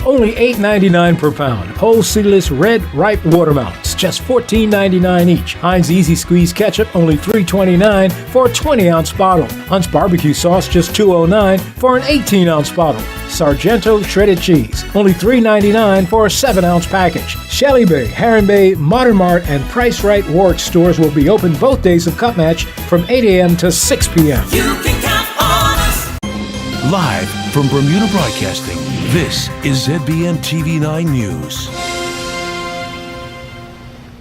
only $8.99 per pound. Whole seedless red ripe watermelons, just $14.99 each. Heinz Easy Squeeze ketchup, only $3.29 for a 20-ounce bottle. Hunt's barbecue sauce, just $2.09 for an 18-ounce bottle. Sargento shredded cheese, only $3.99 for a 7-ounce package. Shelley Bay, Heron Bay, Modern Mart, and Price Right Warwick stores will be open both days of Cup Match from 8 a.m. to 6 p.m. You can count on us. Live from Bermuda Broadcasting, this is ZBM TV9 News.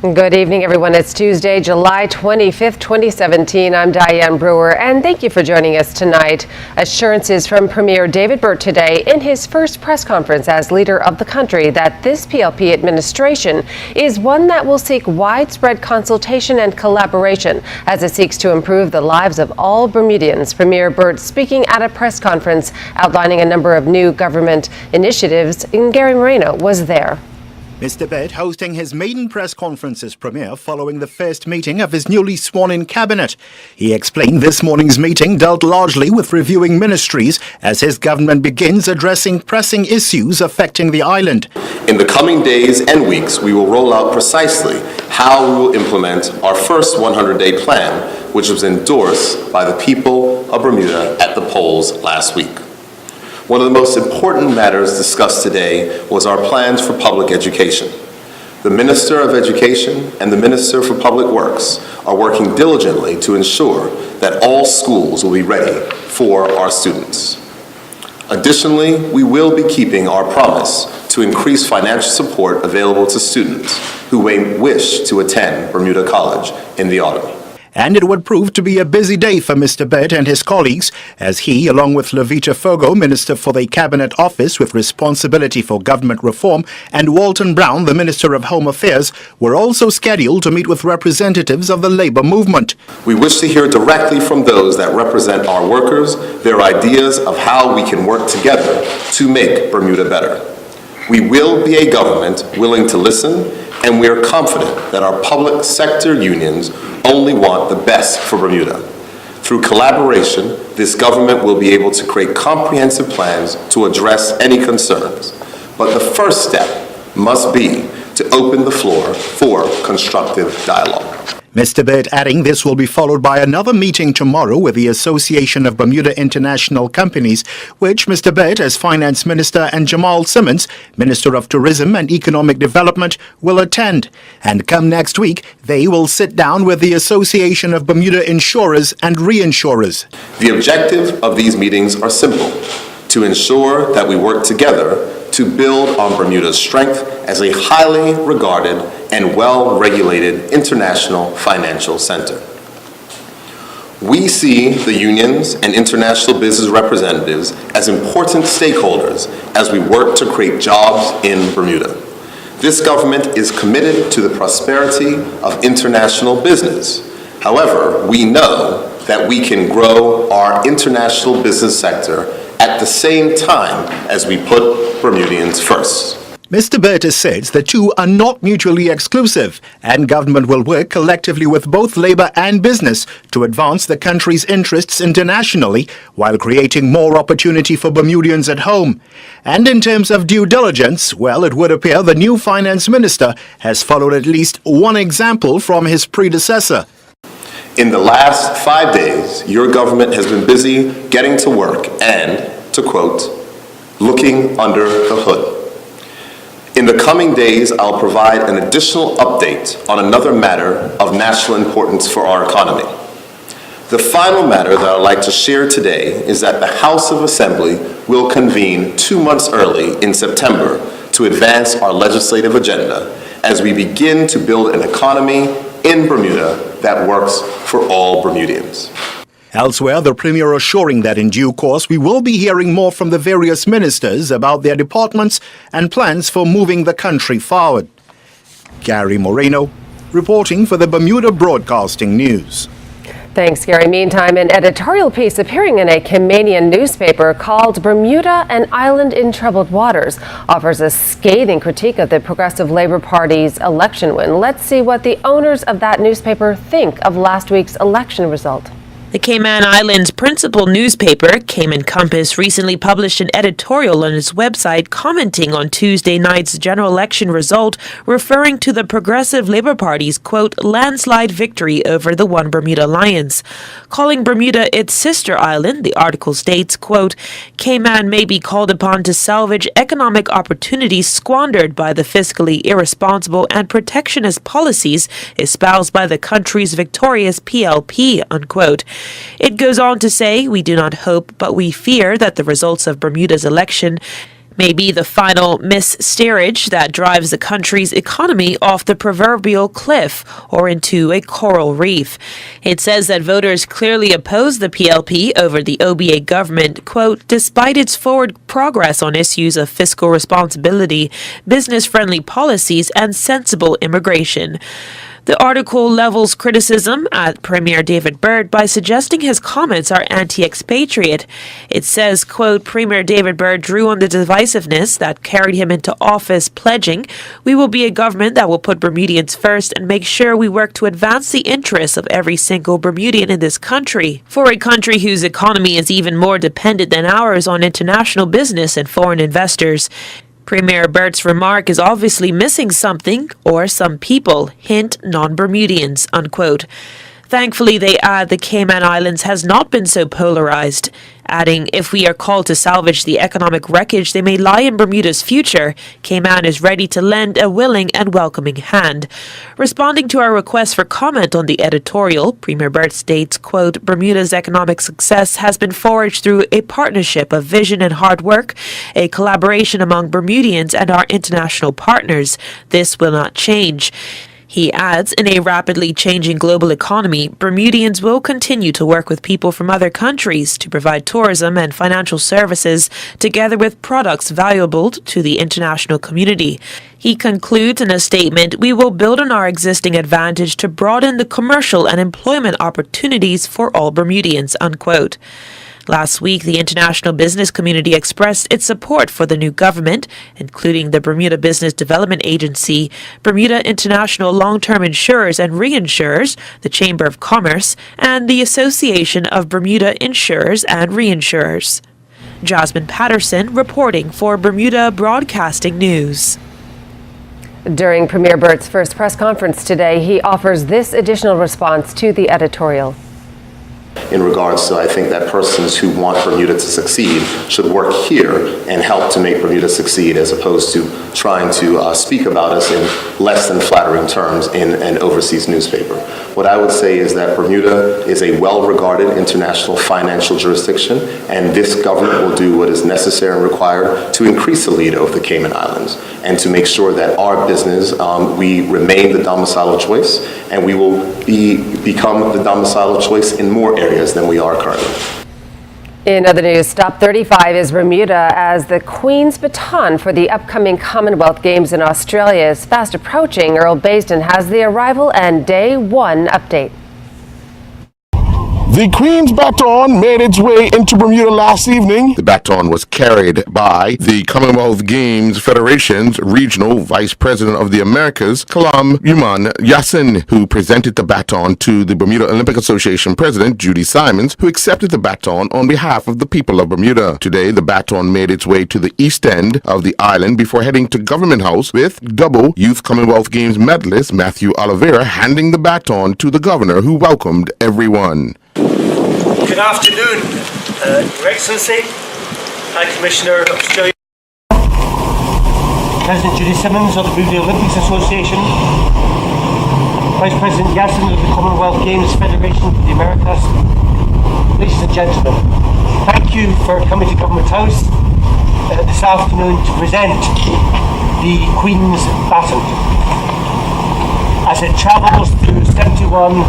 Good evening, everyone. It's Tuesday, July 25th, 2017. I'm Dianne Brewer, and thank you for joining us tonight. Assurances from Premier David Burt today in his first press conference as leader of the country that this PLP administration is one that will seek widespread consultation and collaboration as it seeks to improve the lives of all Bermudians. Premier Burt speaking at a press conference outlining a number of new government initiatives, and Gary Moreno was there. Mr. Burt hosting his maiden press conference as Premier following the first meeting of his newly sworn-in cabinet. He explained this morning's meeting dealt largely with reviewing ministries as his government begins addressing pressing issues affecting the island. In the coming days and weeks, we will roll out precisely how we will implement our first 100-day plan, which was endorsed by the people of Bermuda at the polls last week. One of the most important matters discussed today was our plans for public education. The Minister of Education and the Minister for Public Works are working diligently to ensure that all schools will be ready for our students. Additionally, we will be keeping our promise to increase financial support available to students who may wish to attend Bermuda College in the autumn. And it would prove to be a busy day for Mr. Burt and his colleagues as he, along with Levita Fogo, Minister for the Cabinet Office with responsibility for government reform, and Walton Brown, the Minister of Home Affairs, were also scheduled to meet with representatives of the labor movement. We wish to hear directly from those that represent our workers, their ideas of how we can work together to make Bermuda better. We will be a government willing to listen, and we are confident that our public sector unions only want the best for Bermuda. Through collaboration, this government will be able to create comprehensive plans to address any concerns. But the first step must be to open the floor for constructive dialogue. Mr. Burt adding this will be followed by another meeting tomorrow with the Association of Bermuda International Companies, which Mr. Burt, as Finance Minister, and Jamal Simmons, Minister of Tourism and Economic Development, will attend. And come next week, they will sit down with the Association of Bermuda Insurers and Reinsurers. The objective of these meetings are simple: to ensure that we work together to build on Bermuda's strength as a highly regarded and well-regulated international financial center. We see the unions and international business representatives as important stakeholders as we work to create jobs in Bermuda. This government is committed to the prosperity of international business. However, we know that we can grow our international business sector at the same time as we put Bermudians first. Mr. Burt says the two are not mutually exclusive, and government will work collectively with both labor and business to advance the country's interests internationally while creating more opportunity for Bermudians at home. And in terms of due diligence, well, it would appear the new finance minister has followed at least one example from his predecessor. In the last 5 days, your government has been busy getting to work and, to quote, looking under the hood. In the coming days, I'll provide an additional update on another matter of national importance for our economy. The final matter that I'd like to share today is that the House of Assembly will convene 2 months early in September to advance our legislative agenda as we begin to build an economy in Bermuda that works for all Bermudians. Elsewhere, the Premier assuring that in due course we will be hearing more from the various ministers about their departments and plans for moving the country forward. Gary Moreno, reporting for the Bermuda Broadcasting News. Thanks, Gary. Meantime, an editorial piece appearing in a Canadian newspaper called Bermuda, an Island in Troubled Waters, offers a scathing critique of the Progressive Labour Party's election win. Let's see what the owners of that newspaper think of last week's election result. The Cayman Islands' principal newspaper, Cayman Compass, recently published an editorial on its website commenting on Tuesday night's general election result, referring to the Progressive Labour Party's, quote, landslide victory over the One Bermuda Alliance. Calling Bermuda its sister island, the article states, quote, Cayman may be called upon to salvage economic opportunities squandered by the fiscally irresponsible and protectionist policies espoused by the country's victorious PLP, unquote. It goes on to say, we do not hope, but we fear that the results of Bermuda's election may be the final missteerage that drives the country's economy off the proverbial cliff or into a coral reef. It says that voters clearly oppose the PLP over the OBA government, quote, despite its forward progress on issues of fiscal responsibility, business-friendly policies, and sensible immigration. The article levels criticism at Premier David Byrd by suggesting his comments are anti-expatriate. It says, quote, Premier David Byrd drew on the divisiveness that carried him into office, pledging, we will be a government that will put Bermudians first and make sure we work to advance the interests of every single Bermudian in this country. For a country whose economy is even more dependent than ours on international business and foreign investors. Premier Byrd's remark is obviously missing something or some people, hint non-Bermudians, unquote. Thankfully, they add, the Cayman Islands has not been so polarized, adding, if we are called to salvage the economic wreckage they may lie in Bermuda's future, Cayman is ready to lend a willing and welcoming hand. Responding to our request for comment on the editorial, Premier Byrd states, quote, Bermuda's economic success has been forged through a partnership of vision and hard work, a collaboration among Bermudians and our international partners. This will not change. He adds, in a rapidly changing global economy, Bermudians will continue to work with people from other countries to provide tourism and financial services, together with products valuable to the international community. He concludes in a statement, we will build on our existing advantage to broaden the commercial and employment opportunities for all Bermudians, unquote. Last week, the international business community expressed its support for the new government, including the Bermuda Business Development Agency, Bermuda International Long-Term Insurers and Reinsurers, the Chamber of Commerce, and the Association of Bermuda Insurers and Reinsurers. Jasmine Patterson reporting for Bermuda Broadcasting News. During Premier Byrd's first press conference today, he offers this additional response to the editorial. In regards to, I think that persons who want Bermuda to succeed should work here and help to make Bermuda succeed, as opposed to trying to speak about us in less than flattering terms in an overseas newspaper. What I would say is that Bermuda is a well-regarded international financial jurisdiction, and this government will do what is necessary and required to increase the lead of the Cayman Islands and to make sure that our business, we remain the domicile of choice, and we will become the domicile of choice in more areas than we are currently. In other news, Stop 35 is Bermuda as the Queen's baton for the upcoming Commonwealth Games in Australia is fast approaching. Earl Basden has the arrival and day one update. The Queen's baton made its way into Bermuda last evening. The baton was carried by the Commonwealth Games Federation's Regional Vice President of the Americas, Kalam Yuman Yassin, who presented the baton to the Bermuda Olympic Association President, Judy Simons, who accepted the baton on behalf of the people of Bermuda. Today, the baton made its way to the east end of the island before heading to Government House with double Youth Commonwealth Games medalist Matthew Oliveira handing the baton to the governor, who welcomed everyone. Good afternoon, Your Excellency, High Commissioner of Australia, President Judy Simons of the Bermuda Olympics Association, Vice President Yassin of the Commonwealth Games Federation of the Americas. Ladies and gentlemen, thank you for coming to Government House this afternoon to present the Queen's baton as it travels through 71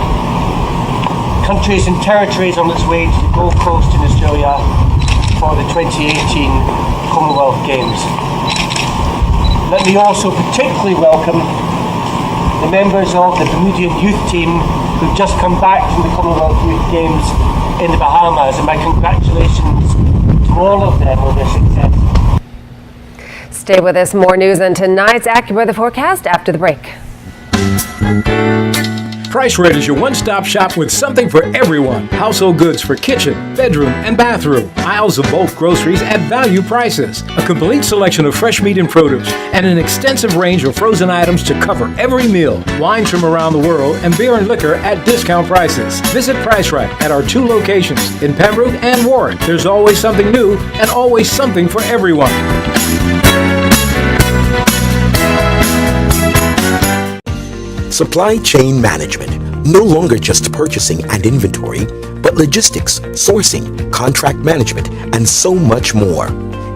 countries and territories on its way to the Gold Coast in Australia for the 2018 Commonwealth Games. Let me also particularly welcome the members of the Bermudian youth team who've just come back from the Commonwealth Youth Games in the Bahamas, and my congratulations to all of them on their success. Stay with us. More news on tonight's AccuWeather forecast after the break. Price Red is your one-stop shop with something for everyone. Household goods for kitchen, bedroom, and bathroom. Aisles of bulk groceries at value prices. A complete selection of fresh meat and produce, and an extensive range of frozen items to cover every meal. Wines from around the world, and beer and liquor at discount prices. Visit Price Right at our 2 locations in Pembroke and Warren. There's always something new and always something for everyone. Supply chain management, no longer just purchasing and inventory, but logistics, sourcing, contract management, and so much more.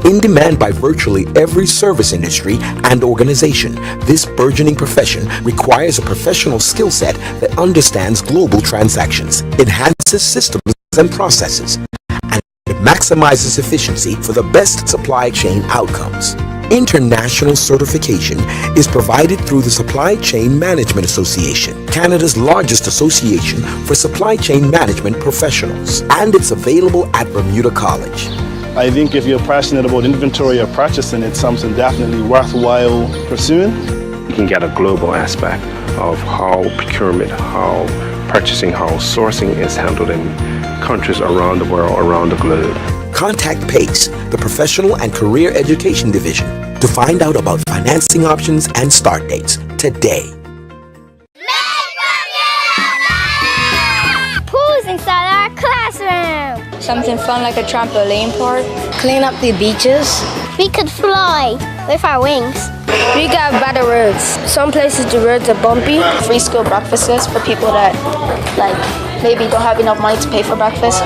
In demand by virtually every service industry and organization, this burgeoning profession requires a professional skill set that understands global transactions, enhances systems and processes, and maximizes efficiency for the best supply chain outcomes. International certification is provided through the Supply Chain Management Association, Canada's largest association for supply chain management professionals, and it's available at Bermuda College. I think if you're passionate about inventory or purchasing, it's something definitely worthwhile pursuing. You can get a global aspect of how procurement, how purchasing, how sourcing is handled in countries around the world, around the globe. Contact PACE, the Professional and Career Education Division, to find out about financing options and start dates today. Pools inside our classroom. Something fun like a trampoline park. Clean up the beaches. We could fly with our wings. We got better roads. Some places the roads are bumpy. Free school breakfasts for people that maybe don't have enough money to pay for breakfast.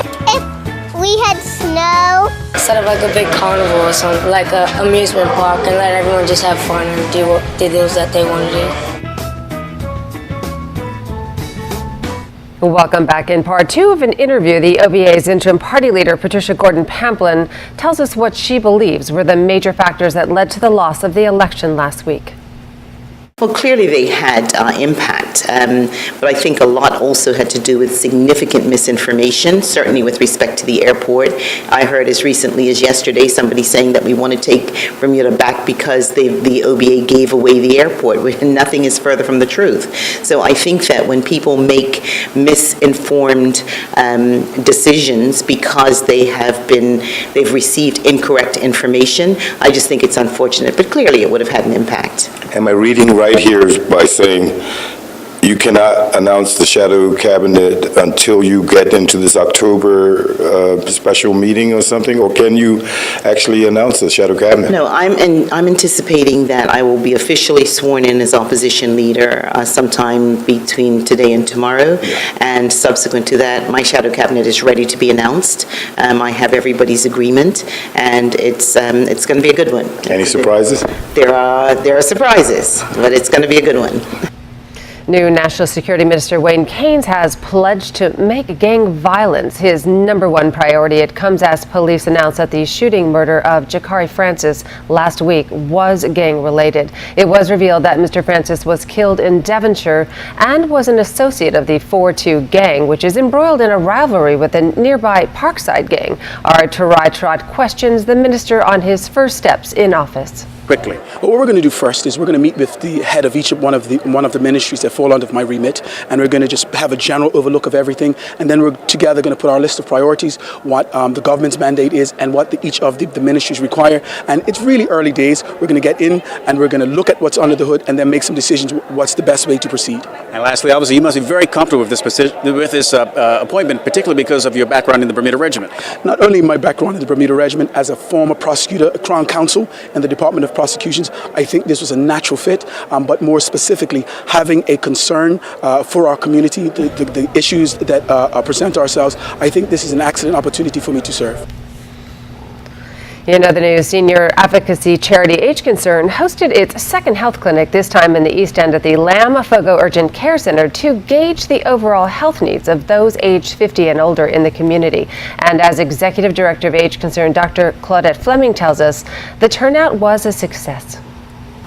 We had snow. Instead of like a big carnival or something, like an amusement park, and let everyone just have fun and do the deals that they want to do. Welcome back. In part 2 of an interview, the OBA's interim party leader, Patricia Gordon-Pamplin, tells us what she believes were the major factors that led to the loss of the election last week. Well, clearly they had impact, but I think a lot also had to do with significant misinformation, certainly with respect to the airport. I heard as recently as yesterday somebody saying that we want to take Bermuda back because the OBA gave away the airport, when nothing is further from the truth. So I think that when people make misinformed decisions because they've received incorrect information, I just think it's unfortunate, but clearly it would have had an impact. Am I reading right here by saying you cannot announce the shadow cabinet until you get into this October special meeting or something, or can you actually announce the shadow cabinet? No, I'm anticipating that I will be officially sworn in as opposition leader sometime between today and tomorrow, and subsequent to that, my shadow cabinet is ready to be announced. I have everybody's agreement, and it's going to be a good one. Any surprises? There are surprises, but it's going to be a good one. New National Security Minister Wayne Keynes has pledged to make gang violence his #1 priority. It comes as police announced that the shooting murder of Jakari Francis last week was gang-related. It was revealed that Mr. Francis was killed in Devonshire and was an associate of the 4-2 gang, which is embroiled in a rivalry with the nearby Parkside gang. Our Tarai Trot questions the minister on his first steps in office. Quickly. But what we're going to do first is we're going to meet with the head of each one of the ministries that fall under my remit, and we're going to just have a general overlook of everything, and then we're together going to put our list of priorities, what the government's mandate is, and what each of the ministries require. And it's really early days. We're going to get in, and we're going to look at what's under the hood, and then make some decisions. What's the best way to proceed? And lastly, obviously, you must be very comfortable with this appointment, particularly because of your background in the Bermuda Regiment. Not only my background in the Bermuda Regiment as a former prosecutor, a Crown Counsel in the Department of Prosecutions, I think this was a natural fit, but more specifically, having a concern for our community, the issues that present ourselves, I think this is an excellent opportunity for me to serve. In other news, senior advocacy charity Age Concern hosted its second health clinic, this time in the East End at the Lamb Fogo Urgent Care Center, to gauge the overall health needs of those aged 50 and older in the community. And as Executive Director of Age Concern, Dr. Claudette Fleming tells us, the turnout was a success.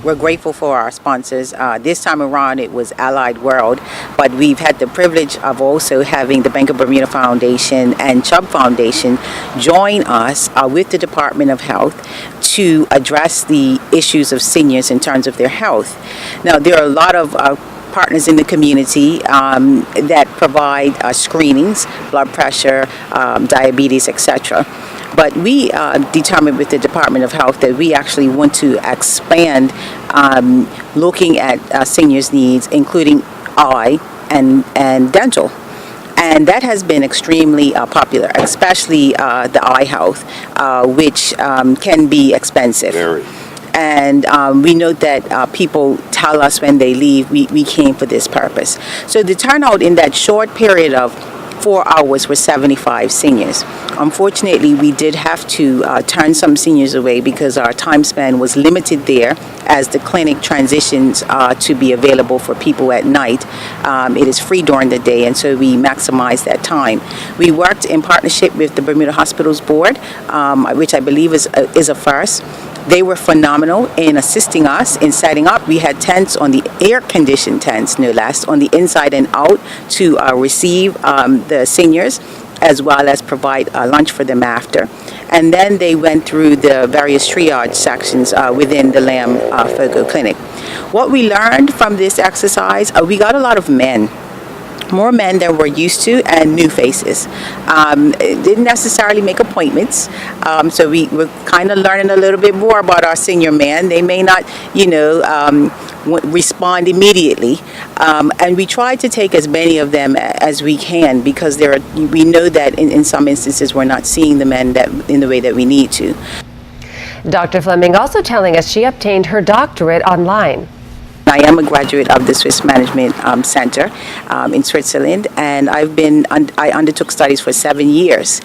We're grateful for our sponsors. This time around it was Allied World, but we've had the privilege of also having the Bank of Bermuda Foundation and Chubb Foundation join us with the Department of Health to address the issues of seniors in terms of their health. Now, there are a lot of partners in the community that provide screenings, blood pressure, diabetes, etc. But we determined with the Department of Health that we actually want to expand looking at seniors' needs, including eye and dental. And that has been extremely popular, especially the eye health, which can be expensive. Very. And we know that people tell us when they leave, we came for this purpose. So the turnout in that short period of 4 hours were 75 seniors. Unfortunately, we did have to turn some seniors away because our time span was limited there as the clinic transitions to be available for people at night. It is free during the day, and so we maximized that time. We worked in partnership with the Bermuda Hospitals Board, which I believe is a first. They were phenomenal in assisting us in setting up. We had tents on the air-conditioned tents, no less, on the inside and out to receive the seniors, as well as provide lunch for them after. And then they went through the various triage sections within the Lamb Fogo Clinic. What we learned from this exercise, we got a lot of men. More men than we're used to, and new faces. Didn't necessarily make appointments, so we were kind of learning a little bit more about our senior men. They may not, respond immediately, and we try to take as many of them as we can because we know that in some instances we're not seeing the men in the way that we need to. Dr. Fleming also telling us she obtained her doctorate online. I am a graduate of the Swiss Management Center in Switzerland, and I undertook studies for 7 years.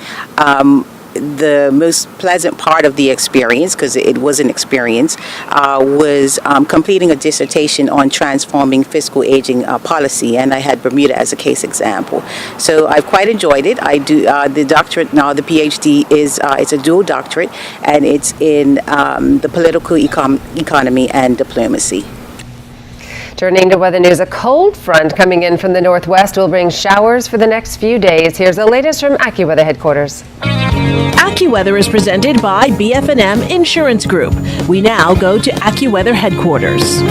The most pleasant part of the experience, because it was an experience, was completing a dissertation on transforming fiscal aging policy, and I had Bermuda as a case example. So I've quite enjoyed it. I do the doctorate now. The PhD is it's a dual doctorate, and it's in the political economy and diplomacy. Turning to weather news, a cold front coming in from the northwest will bring showers for the next few days. Here's the latest from AccuWeather headquarters. AccuWeather is presented by BF&M Insurance Group. We now go to AccuWeather headquarters.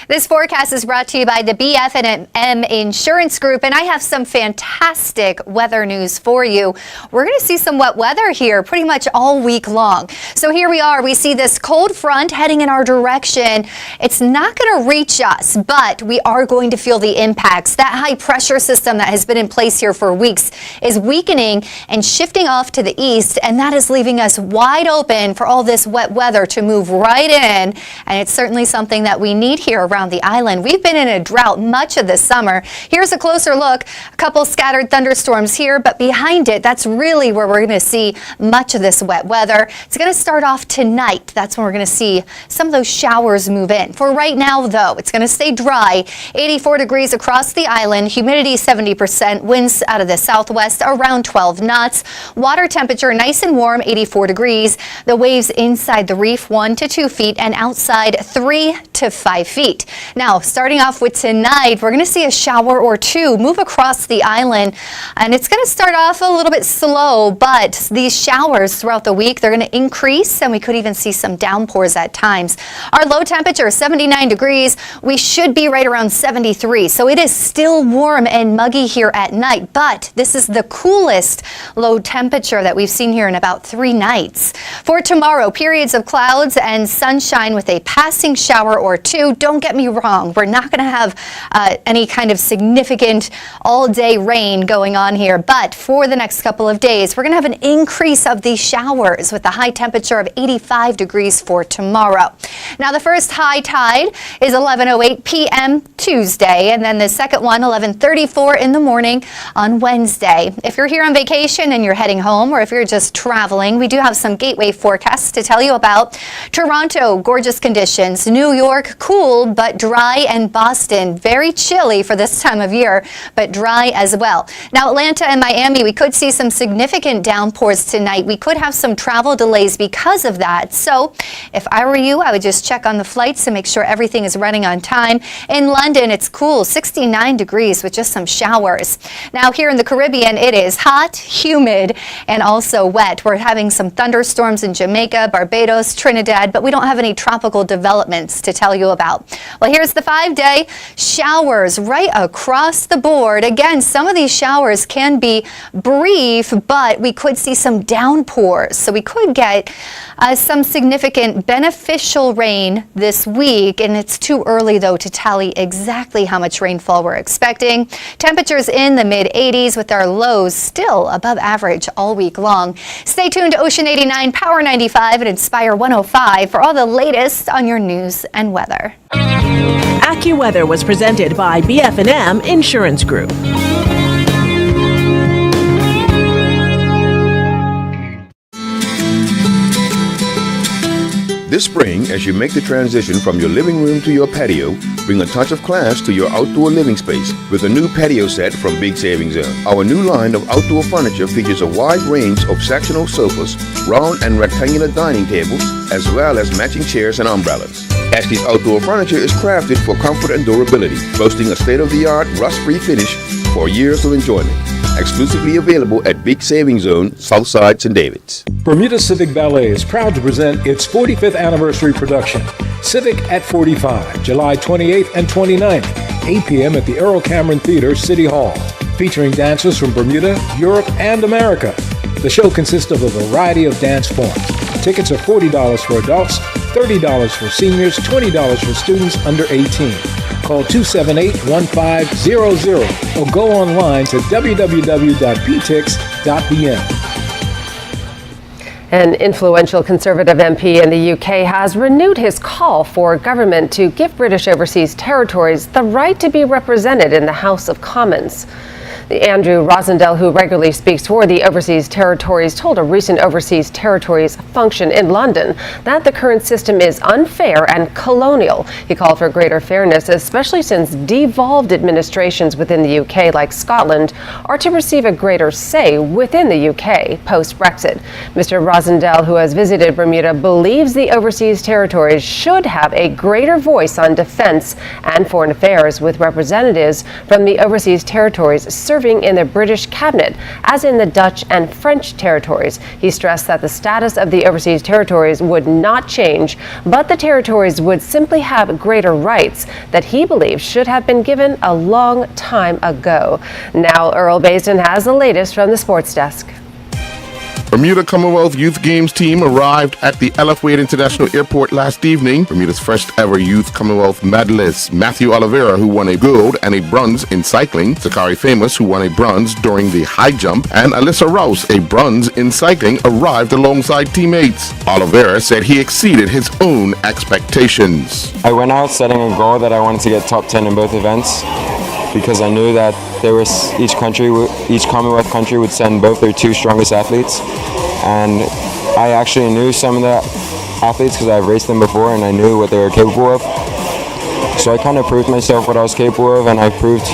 This forecast is brought to you by the BF&M Insurance Group, and I have some fantastic weather news for you. We're going to see some wet weather here pretty much all week long. So here we are. We see this cold front heading in our direction. It's not going to reach us, but we are going to feel the impacts. That high pressure system that has been in place here for weeks is weakening and shifting off to the east, and that is leaving us wide open for all this wet weather to move right in. And it's certainly something that we need here around the island. We've been in a drought much of this summer. Here's a closer look. A couple scattered thunderstorms here, but behind it, that's really where we're going to see much of this wet weather. It's going to start off tonight. That's when we're going to see some of those showers move in. For right now, though, it's going to stay dry. 84 degrees across the island, humidity 70%, winds out of the southwest around 12 knots. Water temperature nice and warm, 84 degrees. The waves inside the reef 1 to 2 feet and outside 3 to 5 feet. Now, starting off with tonight, we're going to see a shower or two move across the island, and it's going to start off a little bit slow, but these showers throughout the week, they're going to increase, and we could even see some downpours at times. Our low temperature is 79 degrees. We should be right around 73, so it is still warm and muggy here at night, but this is the coolest low temperature that we've seen here in about 3 nights. For tomorrow, periods of clouds and sunshine with a passing shower or two. Don't get me wrong, we're not going to have any kind of significant all-day rain going on here, but for the next couple of days, we're going to have an increase of these showers with a high temperature of 85 degrees for tomorrow. Now, the first high tide is 11:08 p.m. Tuesday, and then the second one, 11:34 in the morning on Wednesday. If you're here on vacation and you're heading home, or if you're just traveling, we do have some gateway forecasts to tell you about. Toronto, gorgeous conditions. New York, cool, but dry, and Boston, very chilly for this time of year, but dry as well. Now, Atlanta and Miami, we could see some significant downpours tonight. We could have some travel delays because of that. So if I were you, I would just check on the flights to make sure everything is running on time. In London, it's cool, 69 degrees with just some showers. Now, here in the Caribbean, it is hot, humid, and also wet. We're having some thunderstorms in Jamaica, Barbados, Trinidad, but we don't have any tropical developments to tell you about. Well, here's the 5-day showers right across the board. Again, some of these showers can be brief, but we could see some downpours. So we could get some significant beneficial rain this week, and it's too early, though, to tally exactly how much rainfall we're expecting. Temperatures in the mid-80s with our lows still above average all week long. Stay tuned to Ocean 89, Power 95, and Inspire 105 for all the latest on your news and weather. AccuWeather was presented by BF&M Insurance Group. This spring, as you make the transition from your living room to your patio, bring a touch of class to your outdoor living space with a new patio set from Big Savings Zone. Our new line of outdoor furniture features a wide range of sectional sofas, round and rectangular dining tables, as well as matching chairs and umbrellas. Ashley's outdoor furniture is crafted for comfort and durability, boasting a state-of-the-art rust-free finish for years of enjoyment. Exclusively available at Big Savings Zone, Southside St. David's. Bermuda Civic Ballet is proud to present its 45th anniversary production, Civic at 45, July 28th and 29th, 8 p.m. at the Earl Cameron Theater, City Hall, featuring dancers from Bermuda, Europe, and America. The show consists of a variety of dance forms. Tickets are $40 for adults, $30 for seniors, $20 for students under 18. Call 278-1500 or go online to www.ptix.bm. An influential Conservative MP in the UK has renewed his call for government to give British Overseas Territories the right to be represented in the House of Commons. Andrew Rosendale, who regularly speaks for the Overseas Territories, told a recent Overseas Territories function in London that the current system is unfair and colonial. He called for greater fairness, especially since devolved administrations within the UK, like Scotland, are to receive a greater say within the UK post-Brexit. Mr. Rosendale, who has visited Bermuda, believes the Overseas Territories should have a greater voice on defense and foreign affairs, with representatives from the Overseas Territories serving in the British cabinet, as in the Dutch and French territories. He stressed that the status of the Overseas Territories would not change, but the territories would simply have greater rights that he believes should have been given a long time ago. Now, Earl Basin has the latest from the sports desk. Bermuda Commonwealth Youth Games team arrived at the L.F. Wade International Airport last evening. Bermuda's first ever Youth Commonwealth medalists, Matthew Oliveira, who won a gold and a bronze in cycling, Zakari Famous, who won a bronze during the high jump, and Alyssa Rouse, a bronze in cycling, arrived alongside teammates. Oliveira said he exceeded his own expectations. I went out setting a goal that I wanted to get top 10 in both events, because I knew that there was each Commonwealth country would send both their two strongest athletes, and I actually knew some of the athletes because I've raced them before and I knew what they were capable of. So I kind of proved myself what I was capable of, and I proved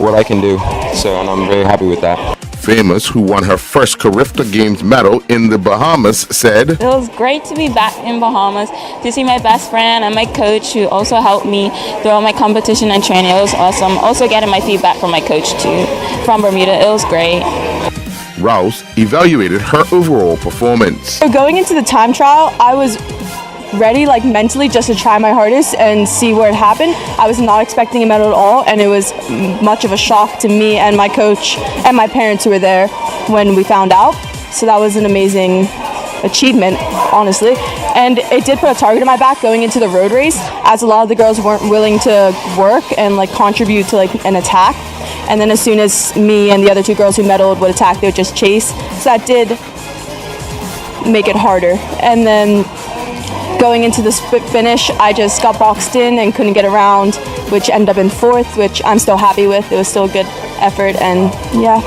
what I can do. And I'm very happy with that. Famous, who won her first Carifta Games medal in the Bahamas, said, "It was great to be back in Bahamas, to see my best friend and my coach, who also helped me throughout my competition and training. It was awesome. Also getting my feedback from my coach too, from Bermuda. It was great." Rouse evaluated her overall performance. So going into the time trial, I was ready, mentally, just to try my hardest and see where it happened. I was not expecting a medal at all, and it was much of a shock to me and my coach and my parents who were there when we found out. So that was an amazing achievement, honestly. And it did put a target on my back going into the road race, as a lot of the girls weren't willing to work and contribute to an attack. And then as soon as me and the other two girls who medaled would attack, they would just chase. So that did make it harder. And then going into the split finish, I just got boxed in and couldn't get around, which ended up in fourth, which I'm still happy with. It was still a good effort, and yeah.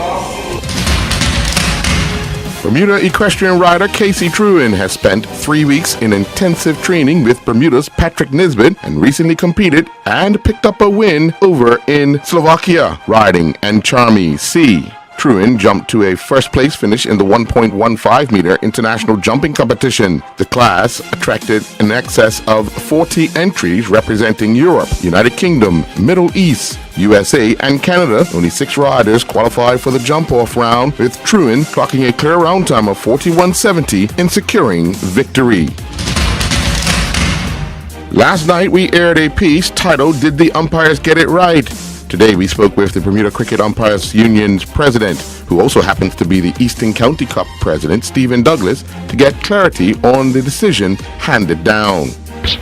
Bermuda equestrian rider Casey Trewin has spent 3 weeks in intensive training with Bermuda's Patrick Nisbet and recently competed and picked up a win over in Slovakia, riding and Charmy C. Trewin jumped to a first-place finish in the 1.15-meter international jumping competition. The class attracted in excess of 40 entries representing Europe, United Kingdom, Middle East, USA, and Canada. Only 6 riders qualified for the jump-off round, with Trewin clocking a clear round time of 41.70 in securing victory. Last night, we aired a piece titled, "Did the Umpires Get It Right?" Today, we spoke with the Bermuda Cricket Umpires Union's president, who also happens to be the Eastern County Cup president, Stephen Douglas, to get clarity on the decision handed down.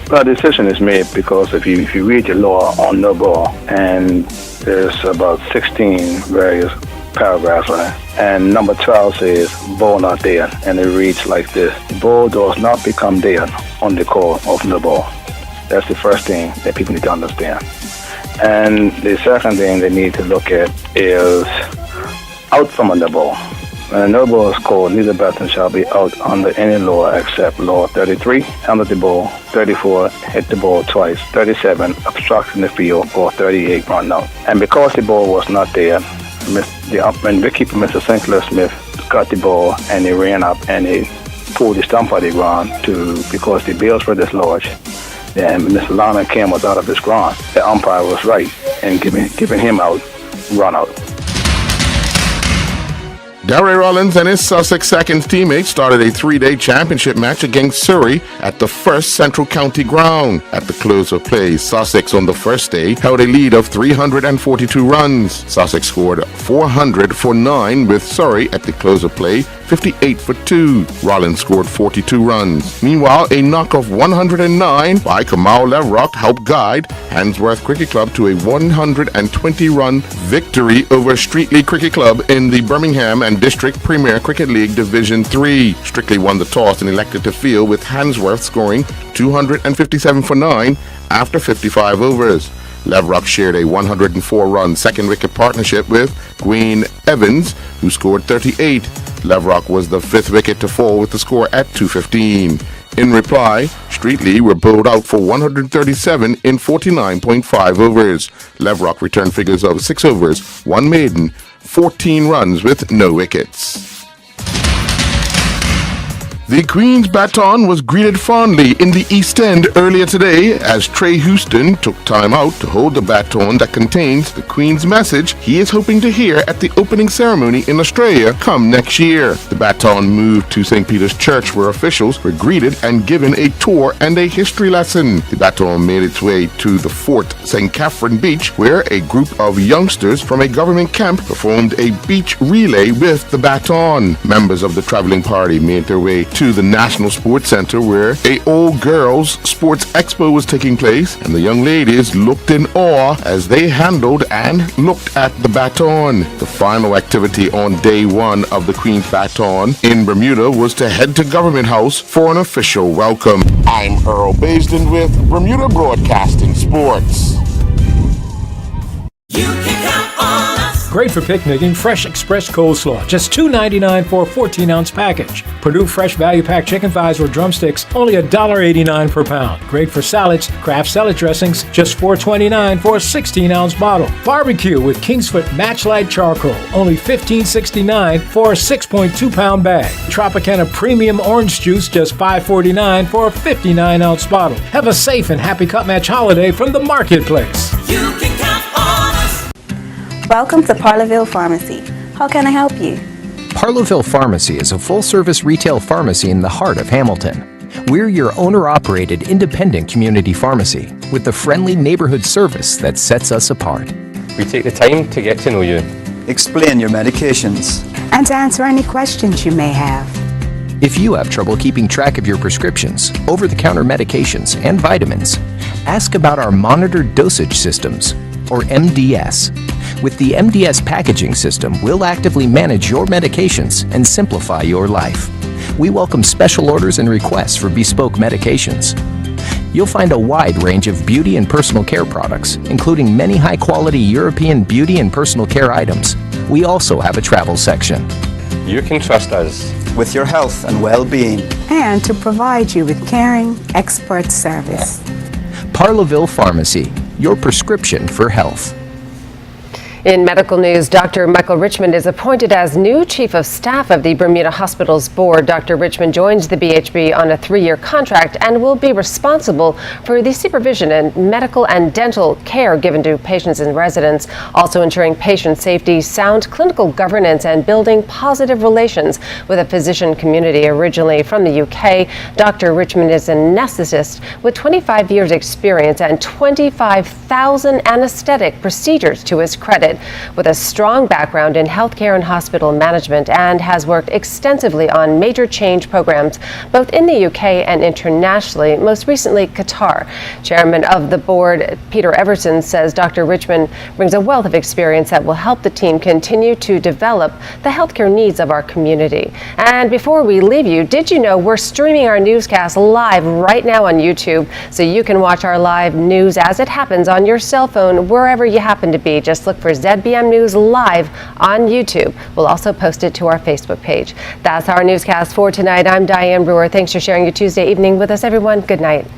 The decision is made because if you read the law on no ball, and there's about 16 various paragraphs on it, and number 12 says ball not dead, and it reads like this: the ball does not become dead on the call of no ball. That's the first thing that people need to understand. And the second thing they need to look at is out from under ball. When a no ball is called, neither batsman shall be out under any law except law 33, under the ball, 34, hit the ball twice, 37, obstruction the field, or 38, run out. And because the ball was not there, when wicketkeeper Mr. Sinclair Smith got the ball and he ran up and he pulled the stump out of the ground because the bails were dislodged, and Mr. Lana Kim was out of his ground, the umpire was right in giving him out, run out. Darry Rollins and his Sussex Seconds teammates started a 3-day championship match against Surrey at the First Central County ground. At the close of play, Sussex on the first day held a lead of 342 runs. Sussex scored 400 for 9 with Surrey at the close of play 58 for 2. Rollins scored 42 runs. Meanwhile, a knock of 109 by Kamal Levrock helped guide Handsworth Cricket Club to a 120-run victory over Streatley Cricket Club in the Birmingham and District Premier Cricket League Division 3. Strictly won the toss and elected to field, with Handsworth scoring 257 for 9 after 55 overs. Levrock shared a 104-run second-wicket partnership with Gwyn Evans, who scored 38. Levrock was the 5th wicket to fall with the score at 215. In reply, Streatley were bowled out for 137 in 49.5 overs. Levrock returned figures of 6 overs, 1 maiden, 14 runs with no wickets. The Queen's baton was greeted fondly in the East End earlier today as Trey Houston took time out to hold the baton that contains the Queen's message he is hoping to hear at the opening ceremony in Australia come next year. The baton moved to St. Peter's Church, where officials were greeted and given a tour and a history lesson. The baton made its way to the Fort St. Catherine Beach, where a group of youngsters from a government camp performed a beach relay with the baton. Members of the traveling party made their way to the National Sports Center, where a all-girls sports expo was taking place, and the young ladies looked in awe as they handled and looked at the baton. The final activity on day 1 of the Queen's Baton in Bermuda was to head to Government House for an official welcome. I'm Earl Baisden with Bermuda Broadcasting Sports. Great for picnicking, fresh express coleslaw, just $2.99 for a 14-ounce package. Purdue Fresh Value Pack chicken thighs or drumsticks, only $1.89 per pound. Great for salads, Kraft salad dressings, just $4.29 for a 16-ounce bottle. Barbecue with Kingsfoot Matchlight Charcoal, only $15.69 for a 6.2-pound bag. Tropicana Premium Orange Juice, just $5.49 for a 59-ounce bottle. Have a safe and happy Cup Match holiday from the marketplace. You can count on us. Welcome to Parlerville Pharmacy. How can I help you? Parlerville Pharmacy is a full-service retail pharmacy in the heart of Hamilton. We're your owner-operated independent community pharmacy with the friendly neighborhood service that sets us apart. We take the time to get to know you, explain your medications, and to answer any questions you may have. If you have trouble keeping track of your prescriptions, over-the-counter medications, and vitamins, ask about our monitored dosage systems, or MDS. With the MDS packaging system, we'll actively manage your medications and simplify your life. We welcome special orders and requests for bespoke medications. You'll find a wide range of beauty and personal care products, including many high-quality European beauty and personal care items. We also have a travel section. You can trust us with your health and well-being, and to provide you with caring, expert service. Parleville Pharmacy, your prescription for health. In medical news, Dr. Michael Richmond is appointed as new Chief of Staff of the Bermuda Hospitals Board. Dr. Richmond joins the BHB on a 3-year contract and will be responsible for the supervision and medical and dental care given to patients and residents, also ensuring patient safety, sound clinical governance, and building positive relations with a physician community. Originally from the UK, Dr. Richmond is an anesthetist with 25 years experience and 25,000 anesthetic procedures to his credit. With a strong background in healthcare and hospital management, and has worked extensively on major change programs both in the UK and internationally, most recently Qatar. Chairman of the board, Peter Everson, says Dr. Richmond brings a wealth of experience that will help the team continue to develop the healthcare needs of our community. And before we leave you, did you know we're streaming our newscast live right now on YouTube, so you can watch our live news as it happens on your cell phone wherever you happen to be. Just look for ZBM News Live on YouTube. We'll also post it to our Facebook page. That's our newscast for tonight. I'm Dianne Brewer. Thanks for sharing your Tuesday evening with us, everyone. Good night.